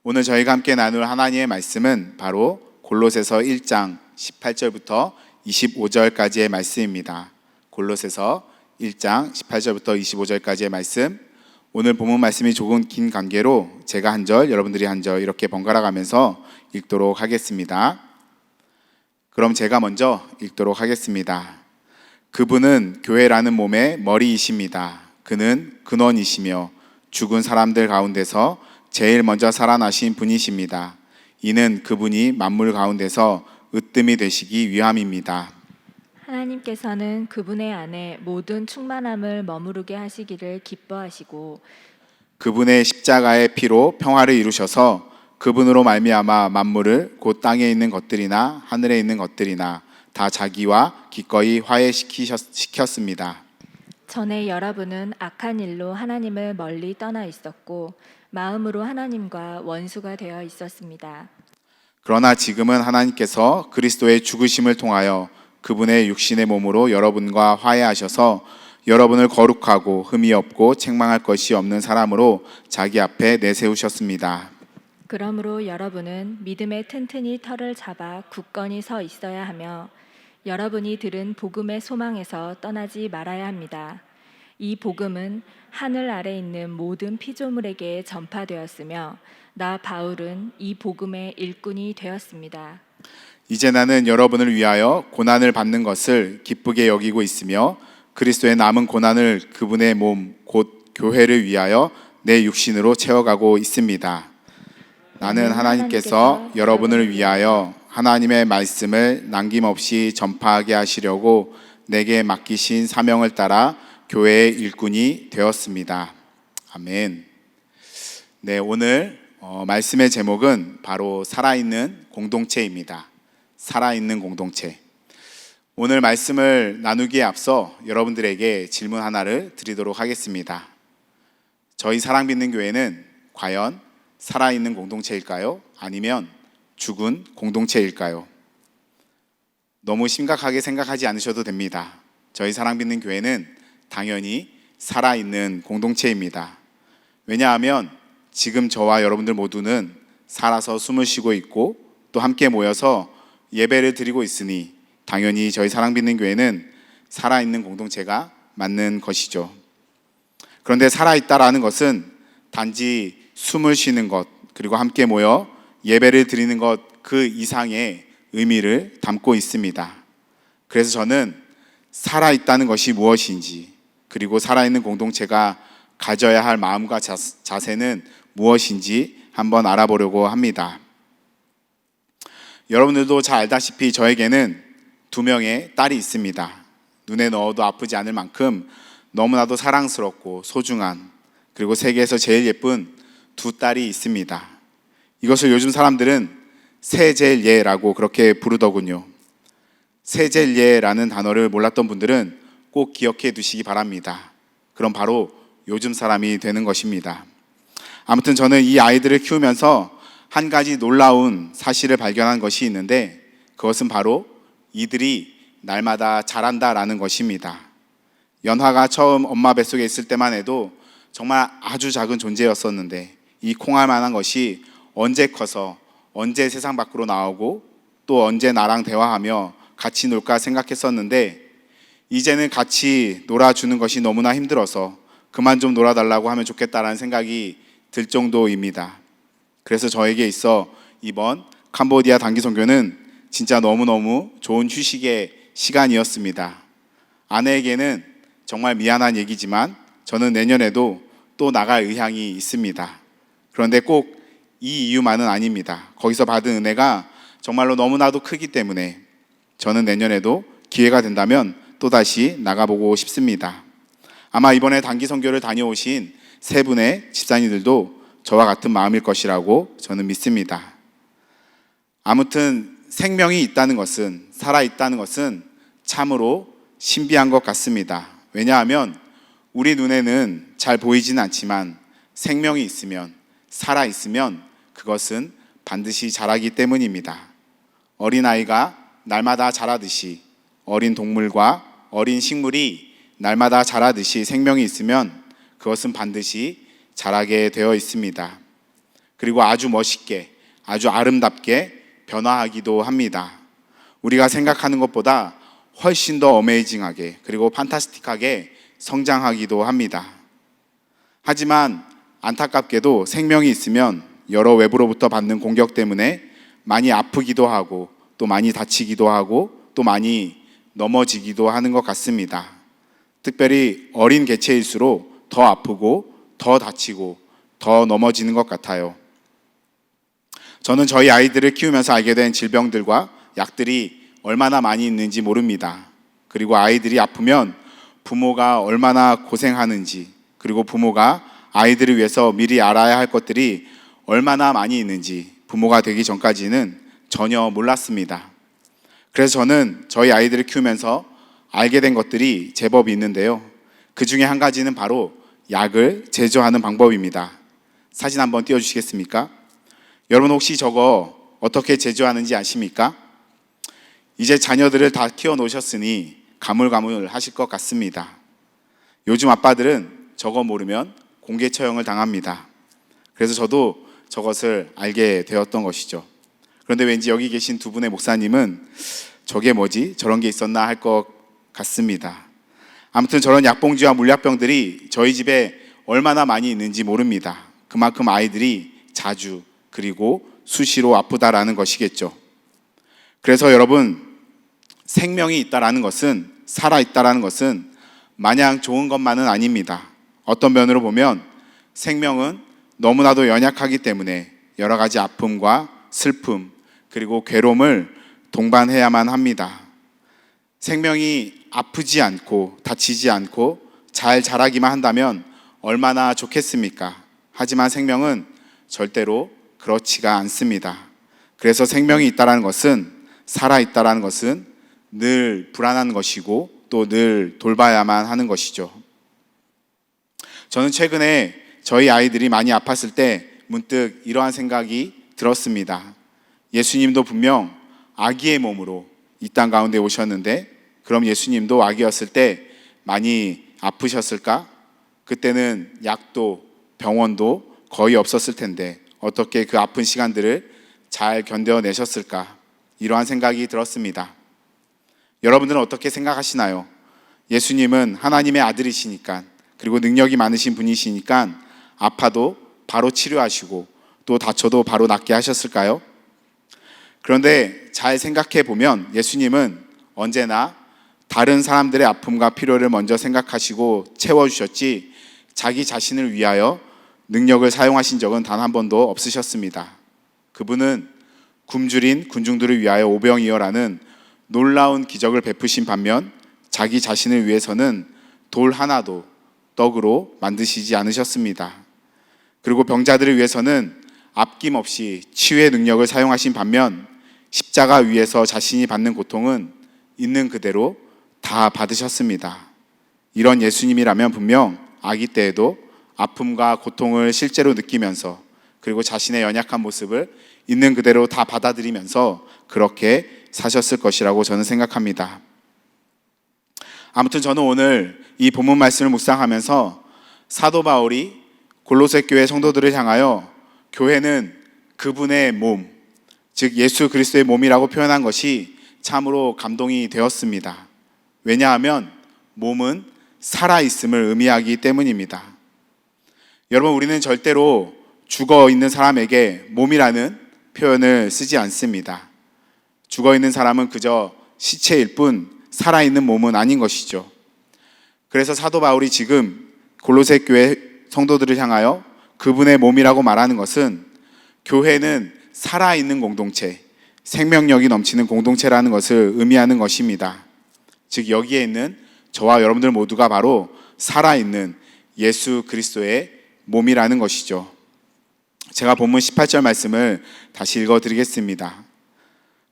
오늘 저희가 함께 나눌 하나님의 말씀은 바로 골로새서 1장 18절부터 25절까지의 말씀입니다. 골로새서 1장 18절부터 25절까지의 말씀. 오늘 본문 말씀이 조금 긴 관계로 제가 한 절, 여러분들이 한 절 이렇게 번갈아 가면서 읽도록 하겠습니다. 그럼 제가 먼저 읽도록 하겠습니다. 그분은 교회라는 몸의 머리이십니다. 그는 근원이시며 죽은 사람들 가운데서 제일 먼저 살아나신 분이십니다. 이는 그분이 만물 가운데서 으뜸이 되시기 위함입니다. 하나님께서는 그분의 안에 모든 충만함을 머무르게 하시기를 기뻐하시고 그분의 십자가의 피로 평화를 이루셔서 그분으로 말미암아 만물을 곧 땅에 있는 것들이나 하늘에 있는 것들이나 다 자기와 기꺼이 화해시켰습니다. 전에 여러분은 악한 일로 하나님을 멀리 떠나 있었고 마음으로 하나님과 원수가 되어 있었습니다. 그러나 지금은 하나님께서 그리스도의 죽으심을 통하여 그분의 육신의 몸으로 여러분과 화해하셔서 여러분을 거룩하고 흠이 없고 책망할 것이 없는 사람으로 자기 앞에 내세우셨습니다. 그러므로 여러분은 믿음에 튼튼히 털을 잡아 굳건히 서 있어야 하며 여러분이 들은 복음의 소망에서 떠나지 말아야 합니다. 이 복음은 하늘 아래 있는 모든 피조물에게 전파되었으며 나 바울은 이 복음의 일꾼이 되었습니다. 이제 나는 여러분을 위하여 고난을 받는 것을 기쁘게 여기고 있으며 그리스도의 남은 고난을 그분의 몸 곧 교회를 위하여 내 육신으로 채워가고 있습니다. 나는 하나님께서 여러분을 위하여 하나님의 말씀을 남김없이 전파하게 하시려고 내게 맡기신 사명을 따라 교회의 일꾼이 되었습니다. 아멘. 네, 오늘 말씀의 제목은 바로 살아있는 공동체입니다. 살아있는 공동체. 오늘 말씀을 나누기에 앞서 여러분들에게 질문 하나를 드리도록 하겠습니다. 저희 사랑빛는 교회는 과연 살아있는 공동체일까요? 아니면 죽은 공동체일까요? 너무 심각하게 생각하지 않으셔도 됩니다. 저희 사랑빛는 교회는 당연히 살아있는 공동체입니다. 왜냐하면 지금 저와 여러분들 모두는 살아서 숨을 쉬고 있고 또 함께 모여서 예배를 드리고 있으니 당연히 저희 사랑빛는 교회는 살아있는 공동체가 맞는 것이죠. 그런데 살아있다라는 것은 단지 숨을 쉬는 것 그리고 함께 모여 예배를 드리는 것 그 이상의 의미를 담고 있습니다. 그래서 저는 살아있다는 것이 무엇인지 그리고 살아있는 공동체가 가져야 할 마음과 자세는 무엇인지 한번 알아보려고 합니다. 여러분들도 잘 알다시피 저에게는 2명의 딸이 있습니다. 눈에 넣어도 아프지 않을 만큼 너무나도 사랑스럽고 소중한 그리고 세계에서 제일 예쁜 2 딸이 있습니다. 이것을 요즘 사람들은 세젤예라고 그렇게 부르더군요. 세젤예라는 단어를 몰랐던 분들은 꼭 기억해 두시기 바랍니다. 그럼 바로 요즘 사람이 되는 것입니다. 아무튼 저는 이 아이들을 키우면서 한 가지 놀라운 사실을 발견한 것이 있는데 그것은 바로 이들이 날마다 자란다라는 것입니다. 연화가 처음 엄마 뱃속에 있을 때만 해도 정말 아주 작은 존재였었는데 이 콩알만한 것이 언제 커서 언제 세상 밖으로 나오고 또 언제 나랑 대화하며 같이 놀까 생각했었는데 이제는 같이 놀아주는 것이 너무나 힘들어서 그만 좀 놀아달라고 하면 좋겠다라는 생각이 들 정도입니다. 그래서 저에게 있어 이번 캄보디아 단기 선교는 진짜 너무너무 좋은 휴식의 시간이었습니다. 아내에게는 정말 미안한 얘기지만 저는 내년에도 또 나갈 의향이 있습니다. 그런데 꼭 이 이유만은 아닙니다. 거기서 받은 은혜가 정말로 너무나도 크기 때문에 저는 내년에도 기회가 된다면 또다시 나가보고 싶습니다. 아마 이번에 단기 선교를 다녀오신 3분의 집사님들도 저와 같은 마음일 것이라고 저는 믿습니다. 아무튼 생명이 있다는 것은, 살아있다는 것은 참으로 신비한 것 같습니다. 왜냐하면 우리 눈에는 잘 보이지는 않지만 생명이 있으면, 살아있으면 그것은 반드시 자라기 때문입니다. 어린아이가 날마다 자라듯이 어린 동물과 어린 식물이 날마다 자라듯이 생명이 있으면 그것은 반드시 자라게 되어 있습니다. 그리고 아주 멋있게, 아주 아름답게 변화하기도 합니다. 우리가 생각하는 것보다 훨씬 더 어메이징하게, 그리고 판타스틱하게 성장하기도 합니다. 하지만 안타깝게도 생명이 있으면 여러 외부로부터 받는 공격 때문에 많이 아프기도 하고, 또 많이 다치기도 하고, 또 많이 넘어지기도 하는 것 같습니다. 특별히 어린 개체일수록 더 아프고 더 다치고 더 넘어지는 것 같아요. 저는 저희 아이들을 키우면서 알게 된 질병들과 약들이 얼마나 많이 있는지 모릅니다. 그리고 아이들이 아프면 부모가 얼마나 고생하는지, 그리고 부모가 아이들을 위해서 미리 알아야 할 것들이 얼마나 많이 있는지 부모가 되기 전까지는 전혀 몰랐습니다. 그래서 저는 저희 아이들을 키우면서 알게 된 것들이 제법 있는데요. 그 중에 한 가지는 바로 약을 제조하는 방법입니다. 사진 한번 띄워주시겠습니까? 여러분 혹시 저거 어떻게 제조하는지 아십니까? 이제 자녀들을 다 키워놓으셨으니 가물가물 하실 것 같습니다. 요즘 아빠들은 저거 모르면 공개 처형을 당합니다. 그래서 저도 저것을 알게 되었던 것이죠. 그런데 왠지 여기 계신 두 분의 목사님은 저게 뭐지? 저런 게 있었나 할 것 같습니다. 아무튼 저런 약봉지와 물약병들이 저희 집에 얼마나 많이 있는지 모릅니다. 그만큼 아이들이 자주, 그리고 수시로 아프다라는 것이겠죠. 그래서 여러분, 생명이 있다라는 것은, 살아있다라는 것은 마냥 좋은 것만은 아닙니다. 어떤 면으로 보면 생명은 너무나도 연약하기 때문에 여러 가지 아픔과 슬픔, 그리고 괴로움을 동반해야만 합니다. 생명이 아프지 않고 다치지 않고 잘 자라기만 한다면 얼마나 좋겠습니까? 하지만 생명은 절대로 그렇지가 않습니다. 그래서 생명이 있다라는 것은, 살아있다라는 것은 늘 불안한 것이고 또 늘 돌봐야만 하는 것이죠. 저는 최근에 저희 아이들이 많이 아팠을 때 문득 이러한 생각이 들었습니다. 예수님도 분명 아기의 몸으로 이 땅 가운데 오셨는데, 그럼 예수님도 아기였을 때 많이 아프셨을까? 그때는 약도 병원도 거의 없었을 텐데 어떻게 그 아픈 시간들을 잘 견뎌내셨을까? 이러한 생각이 들었습니다. 여러분들은 어떻게 생각하시나요? 예수님은 하나님의 아들이시니까, 그리고 능력이 많으신 분이시니까 아파도 바로 치료하시고 또 다쳐도 바로 낫게 하셨을까요? 그런데 잘 생각해 보면 예수님은 언제나 다른 사람들의 아픔과 필요를 먼저 생각하시고 채워주셨지 자기 자신을 위하여 능력을 사용하신 적은 단 한 번도 없으셨습니다. 그분은 굶주린 군중들을 위하여 오병이어라는 놀라운 기적을 베푸신 반면 자기 자신을 위해서는 돌 하나도 떡으로 만드시지 않으셨습니다. 그리고 병자들을 위해서는 아낌없이 치유의 능력을 사용하신 반면 십자가 위에서 자신이 받는 고통은 있는 그대로 다 받으셨습니다. 이런 예수님이라면 분명 아기 때에도 아픔과 고통을 실제로 느끼면서, 그리고 자신의 연약한 모습을 있는 그대로 다 받아들이면서 그렇게 사셨을 것이라고 저는 생각합니다. 아무튼 저는 오늘 이 본문 말씀을 묵상하면서 사도 바울이 골로새 교회 성도들을 향하여 교회는 그분의 몸, 즉 예수 그리스도의 몸이라고 표현한 것이 참으로 감동이 되었습니다. 왜냐하면 몸은 살아있음을 의미하기 때문입니다. 여러분, 우리는 절대로 죽어 있는 사람에게 몸이라는 표현을 쓰지 않습니다. 죽어 있는 사람은 그저 시체일 뿐 살아있는 몸은 아닌 것이죠. 그래서 사도 바울이 지금 골로새 교회 성도들을 향하여 그분의 몸이라고 말하는 것은 교회는 살아있는 공동체, 생명력이 넘치는 공동체라는 것을 의미하는 것입니다. 즉 여기에 있는 저와 여러분들 모두가 바로 살아있는 예수 그리스도의 몸이라는 것이죠. 제가 본문 18절 말씀을 다시 읽어드리겠습니다.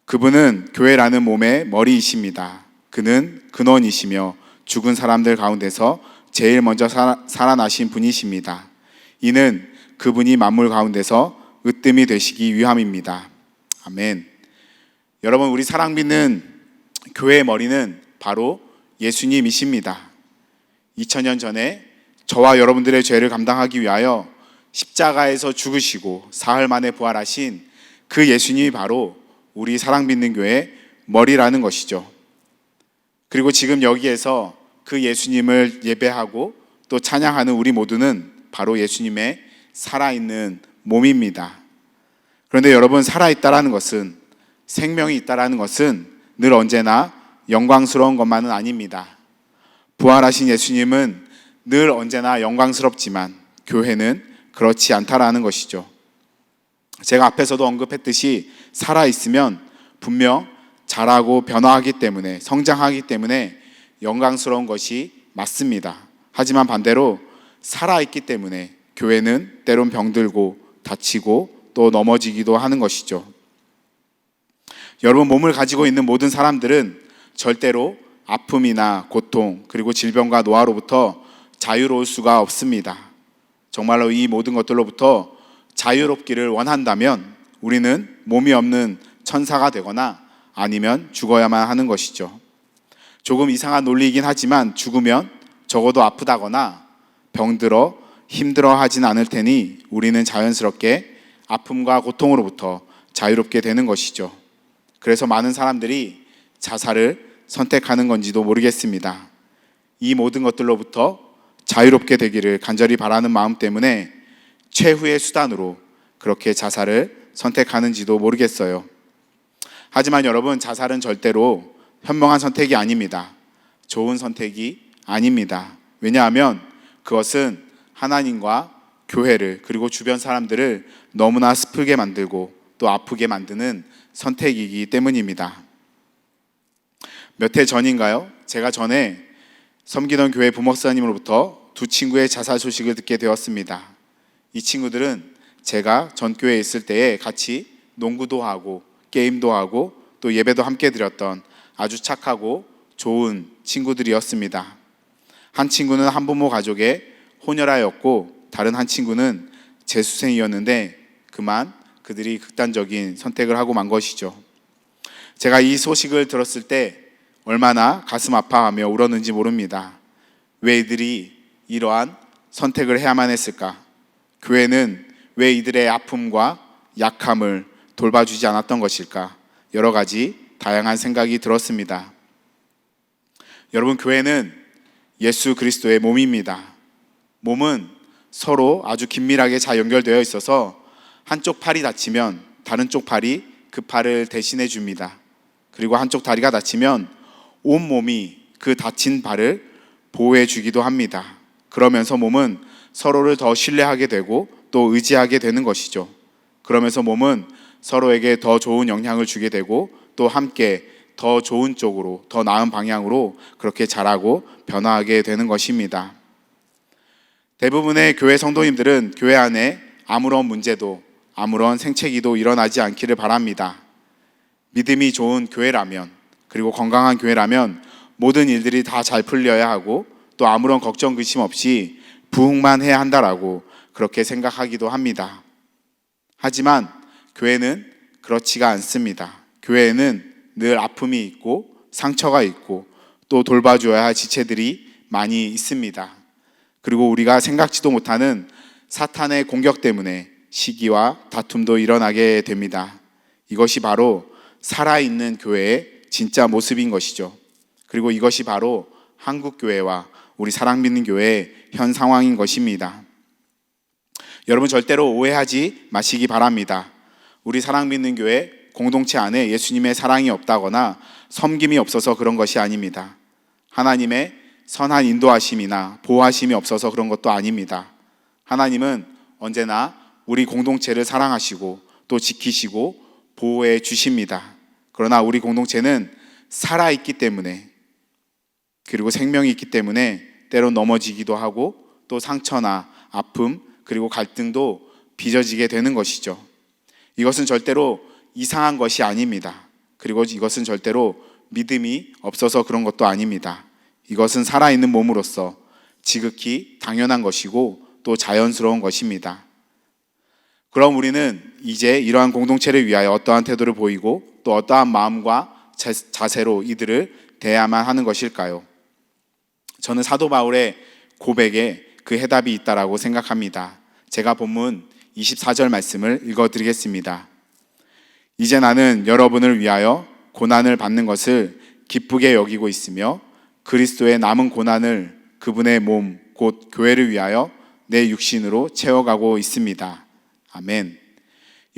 그분은 교회라는 몸의 머리이십니다. 그는 근원이시며 죽은 사람들 가운데서 제일 먼저 살아나신 분이십니다. 이는 그분이 만물 가운데서 으뜸이 되시기 위함입니다. 아멘. 여러분, 우리 사랑 믿는 교회의 머리는 바로 예수님이십니다. 2000년 전에 저와 여러분들의 죄를 감당하기 위하여 십자가에서 죽으시고 사흘 만에 부활하신 그 예수님이 바로 우리 사랑 믿는 교회의 머리라는 것이죠. 그리고 지금 여기에서 그 예수님을 예배하고 또 찬양하는 우리 모두는 바로 예수님의 살아있는 몸입니다. 그런데 여러분, 살아있다라는 것은, 생명이 있다라는 것은 늘 언제나 영광스러운 것만은 아닙니다. 부활하신 예수님은 늘 언제나 영광스럽지만 교회는 그렇지 않다라는 것이죠. 제가 앞에서도 언급했듯이 살아있으면 분명 자라고 변화하기 때문에, 성장하기 때문에 영광스러운 것이 맞습니다. 하지만 반대로 살아있기 때문에 교회는 때론 병들고 다치고 또 넘어지기도 하는 것이죠. 여러분, 몸을 가지고 있는 모든 사람들은 절대로 아픔이나 고통 그리고 질병과 노화로부터 자유로울 수가 없습니다. 정말로 이 모든 것들로부터 자유롭기를 원한다면 우리는 몸이 없는 천사가 되거나 아니면 죽어야만 하는 것이죠. 조금 이상한 논리이긴 하지만 죽으면 적어도 아프다거나 병들어 힘들어 하진 않을 테니 우리는 자연스럽게 아픔과 고통으로부터 자유롭게 되는 것이죠. 그래서 많은 사람들이 자살을 선택하는 건지도 모르겠습니다. 이 모든 것들로부터 자유롭게 되기를 간절히 바라는 마음 때문에 최후의 수단으로 그렇게 자살을 선택하는지도 모르겠어요. 하지만 여러분, 자살은 절대로 현명한 선택이 아닙니다. 좋은 선택이 아닙니다. 왜냐하면 그것은 하나님과 교회를 그리고 주변 사람들을 너무나 슬프게 만들고 또 아프게 만드는 선택이기 때문입니다. 몇 해 전인가요? 제가 전에 섬기던 교회 부목사님으로부터 두 친구의 자살 소식을 듣게 되었습니다. 이 친구들은 제가 전 교회에 있을 때에 같이 농구도 하고 게임도 하고 또 예배도 함께 드렸던 아주 착하고 좋은 친구들이었습니다. 한 친구는 한부모 가족의 혼혈아였고 다른 한 친구는 재수생이었는데 그만 그들이 극단적인 선택을 하고 만 것이죠. 제가 이 소식을 들었을 때 얼마나 가슴 아파하며 울었는지 모릅니다. 왜 이들이 이러한 선택을 해야만 했을까? 교회는 왜 이들의 아픔과 약함을 돌봐주지 않았던 것일까? 여러 가지 다양한 생각이 들었습니다. 여러분, 교회는 예수 그리스도의 몸입니다. 몸은 서로 아주 긴밀하게 잘 연결되어 있어서 한쪽 팔이 다치면 다른 쪽 팔이 그 팔을 대신해 줍니다. 그리고 한쪽 다리가 다치면 온 몸이 그 다친 발을 보호해 주기도 합니다. 그러면서 몸은 서로를 더 신뢰하게 되고 또 의지하게 되는 것이죠. 그러면서 몸은 서로에게 더 좋은 영향을 주게 되고 또 함께 더 좋은 쪽으로, 더 나은 방향으로 그렇게 자라고 변화하게 되는 것입니다. 대부분의 교회 성도님들은 교회 안에 아무런 문제도 아무런 생채기도 일어나지 않기를 바랍니다. 믿음이 좋은 교회라면, 그리고 건강한 교회라면 모든 일들이 다 잘 풀려야 하고 또 아무런 걱정 근심 없이 부흥만 해야 한다라고 그렇게 생각하기도 합니다. 하지만 교회는 그렇지가 않습니다. 교회에는 늘 아픔이 있고 상처가 있고 또 돌봐줘야 할 지체들이 많이 있습니다. 그리고 우리가 생각지도 못하는 사탄의 공격 때문에 시기와 다툼도 일어나게 됩니다. 이것이 바로 살아있는 교회의 진짜 모습인 것이죠. 그리고 이것이 바로 한국교회와 우리 사랑 믿는 교회의 현 상황인 것입니다. 여러분, 절대로 오해하지 마시기 바랍니다. 우리 사랑 믿는 교회 공동체 안에 예수님의 사랑이 없다거나 섬김이 없어서 그런 것이 아닙니다. 하나님의 선한 인도하심이나 보호하심이 없어서 그런 것도 아닙니다. 하나님은 언제나 우리 공동체를 사랑하시고 또 지키시고 보호해 주십니다. 그러나 우리 공동체는 살아있기 때문에, 그리고 생명이 있기 때문에 때론 넘어지기도 하고 또 상처나 아픔 그리고 갈등도 빚어지게 되는 것이죠. 이것은 절대로 이상한 것이 아닙니다. 그리고 이것은 절대로 믿음이 없어서 그런 것도 아닙니다. 이것은 살아있는 몸으로서 지극히 당연한 것이고 또 자연스러운 것입니다. 그럼 우리는 이제 이러한 공동체를 위하여 어떠한 태도를 보이고 또 어떠한 마음과 자세로 이들을 대해야만 하는 것일까요? 저는 사도 바울의 고백에 그 해답이 있다라고 생각합니다. 제가 본문 24절 말씀을 읽어드리겠습니다. 이제 나는 여러분을 위하여 고난을 받는 것을 기쁘게 여기고 있으며 그리스도의 남은 고난을 그분의 몸, 곧 교회를 위하여 내 육신으로 채워가고 있습니다. 아멘.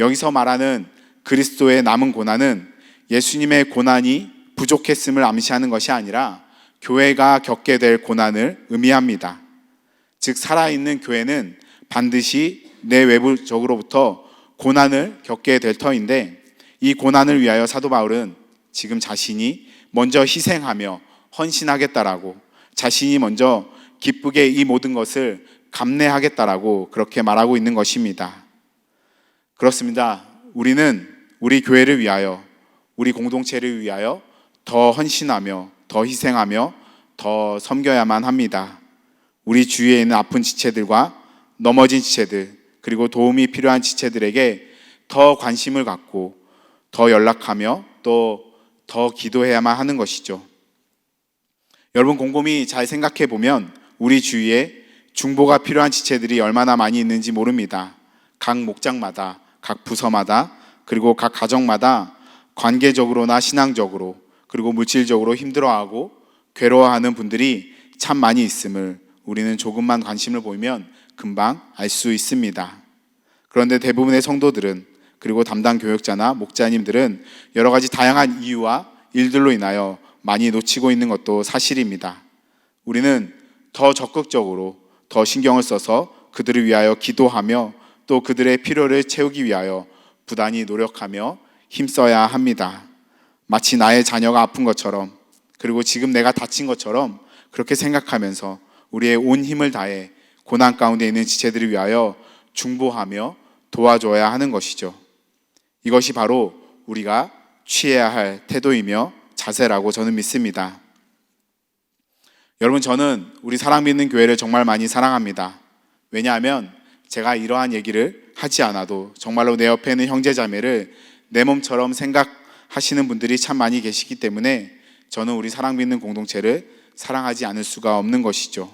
여기서 말하는 그리스도의 남은 고난은 예수님의 고난이 부족했음을 암시하는 것이 아니라 교회가 겪게 될 고난을 의미합니다. 즉 살아있는 교회는 반드시 내외부적으로부터 고난을 겪게 될 터인데, 이 고난을 위하여 사도 바울은 지금 자신이 먼저 희생하며 헌신하겠다라고, 자신이 먼저 기쁘게 이 모든 것을 감내하겠다라고 그렇게 말하고 있는 것입니다. 그렇습니다. 우리는 우리 교회를 위하여, 우리 공동체를 위하여 더 헌신하며 더 희생하며 더 섬겨야만 합니다. 우리 주위에 있는 아픈 지체들과 넘어진 지체들, 그리고 도움이 필요한 지체들에게 더 관심을 갖고 더 연락하며 또 더 기도해야만 하는 것이죠. 여러분, 곰곰이 잘 생각해 보면 우리 주위에 중보가 필요한 지체들이 얼마나 많이 있는지 모릅니다. 각 목장마다, 각 부서마다, 그리고 각 가정마다 관계적으로나 신앙적으로, 그리고 물질적으로 힘들어하고 괴로워하는 분들이 참 많이 있음을 우리는 조금만 관심을 보이면 금방 알 수 있습니다. 그런데 대부분의 성도들은, 그리고 담당 교역자나 목자님들은 여러 가지 다양한 이유와 일들로 인하여 많이 놓치고 있는 것도 사실입니다. 우리는 더 적극적으로 더 신경을 써서 그들을 위하여 기도하며 또 그들의 필요를 채우기 위하여 부단히 노력하며 힘써야 합니다. 마치 나의 자녀가 아픈 것처럼, 그리고 지금 내가 다친 것처럼 그렇게 생각하면서 우리의 온 힘을 다해 고난 가운데 있는 지체들을 위하여 중보하며 도와줘야 하는 것이죠. 이것이 바로 우리가 취해야 할 태도이며 자세라고 저는 믿습니다. 여러분, 저는 우리 사랑 믿는 교회를 정말 많이 사랑합니다. 왜냐하면 제가 이러한 얘기를 하지 않아도 정말로 내 옆에 있는 형제자매를 내 몸처럼 생각하시는 분들이 참 많이 계시기 때문에 저는 우리 사랑 믿는 공동체를 사랑하지 않을 수가 없는 것이죠.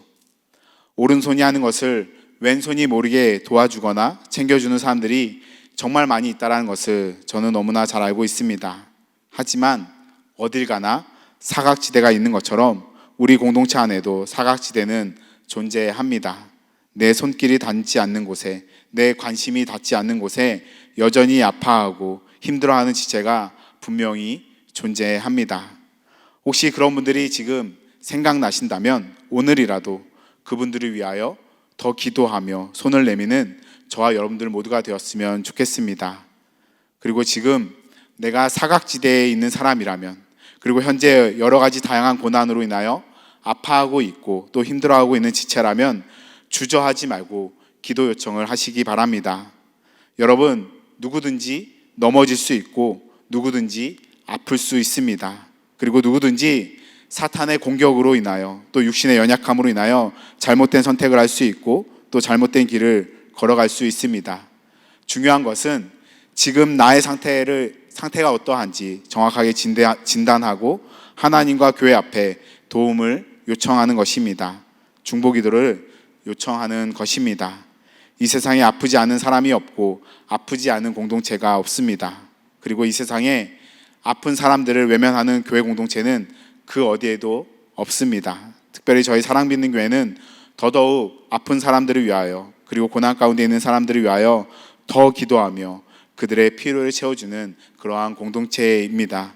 오른손이 하는 것을 왼손이 모르게 도와주거나 챙겨주는 사람들이 정말 많이 있다는 것을 저는 너무나 잘 알고 있습니다. 하지만 어딜 가나 사각지대가 있는 것처럼 우리 공동체 안에도 사각지대는 존재합니다. 내 손길이 닿지 않는 곳에, 내 관심이 닿지 않는 곳에 여전히 아파하고 힘들어하는 지체가 분명히 존재합니다. 혹시 그런 분들이 지금 생각나신다면 오늘이라도 그분들을 위하여 더 기도하며 손을 내미는 저와 여러분들 모두가 되었으면 좋겠습니다. 그리고 지금 내가 사각지대에 있는 사람이라면, 그리고 현재 여러 가지 다양한 고난으로 인하여 아파하고 있고 또 힘들어하고 있는 지체라면 주저하지 말고 기도 요청을 하시기 바랍니다. 여러분, 누구든지 넘어질 수 있고 누구든지 아플 수 있습니다. 그리고 누구든지 사탄의 공격으로 인하여 또 육신의 연약함으로 인하여 잘못된 선택을 할 수 있고 또 잘못된 길을 걸어갈 수 있습니다. 중요한 것은 지금 나의 상태가 어떠한지 정확하게 진단하고 하나님과 교회 앞에 도움을 요청하는 것입니다. 중보기도를 요청하는 것입니다. 이 세상에 아프지 않은 사람이 없고 아프지 않은 공동체가 없습니다. 그리고 이 세상에 아픈 사람들을 외면하는 교회 공동체는 그 어디에도 없습니다. 특별히 저희 사랑 믿는 교회는 더더욱 아픈 사람들을 위하여, 그리고 고난 가운데 있는 사람들을 위하여 더 기도하며 그들의 필요를 채워주는 그러한 공동체입니다.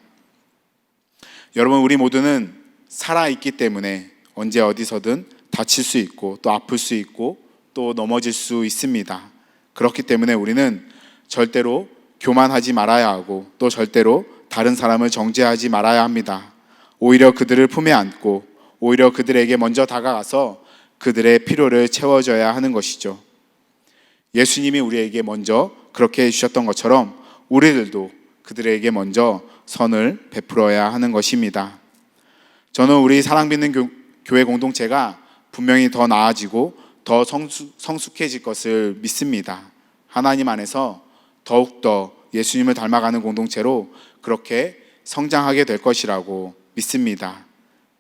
여러분, 우리 모두는 살아있기 때문에 언제 어디서든 다칠 수 있고 또 아플 수 있고 또 넘어질 수 있습니다. 그렇기 때문에 우리는 절대로 교만하지 말아야 하고 또 절대로 다른 사람을 정죄하지 말아야 합니다. 오히려 그들을 품에 안고 오히려 그들에게 먼저 다가가서 그들의 필요를 채워줘야 하는 것이죠. 예수님이 우리에게 먼저 그렇게 해주셨던 것처럼 우리들도 그들에게 먼저 선을 베풀어야 하는 것입니다. 저는 우리 사랑 믿는 교회 공동체가 분명히 더 나아지고 더 성숙해질 것을 믿습니다. 하나님 안에서 더욱더 예수님을 닮아가는 공동체로 그렇게 성장하게 될 것이라고 믿습니다.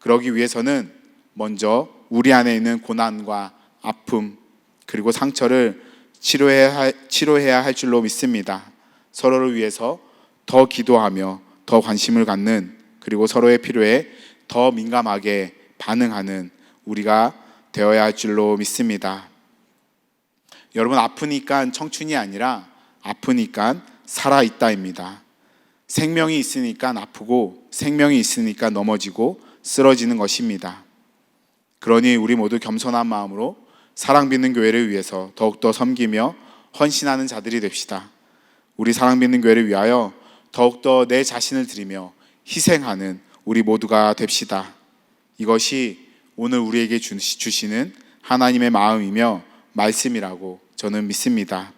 그러기 위해서는 먼저 우리 안에 있는 고난과 아픔 그리고 상처를 치료해야 할 줄로 믿습니다. 서로를 위해서 더 기도하며 더 관심을 갖는, 그리고 서로의 필요에 더 민감하게 반응하는 우리가 되어야 할 줄로 믿습니다. 여러분, 아프니까 청춘이 아니라 아프니까 살아있다입니다. 생명이 있으니까 아프고 생명이 있으니까 넘어지고 쓰러지는 것입니다. 그러니 우리 모두 겸손한 마음으로 사랑받는 교회를 위해서 더욱더 섬기며 헌신하는 자들이 됩시다. 우리 사랑받는 교회를 위하여 더욱더 내 자신을 드리며 희생하는 우리 모두가 됩시다. 이것이 오늘 우리에게 주시는 하나님의 마음이며 말씀이라고 저는 믿습니다.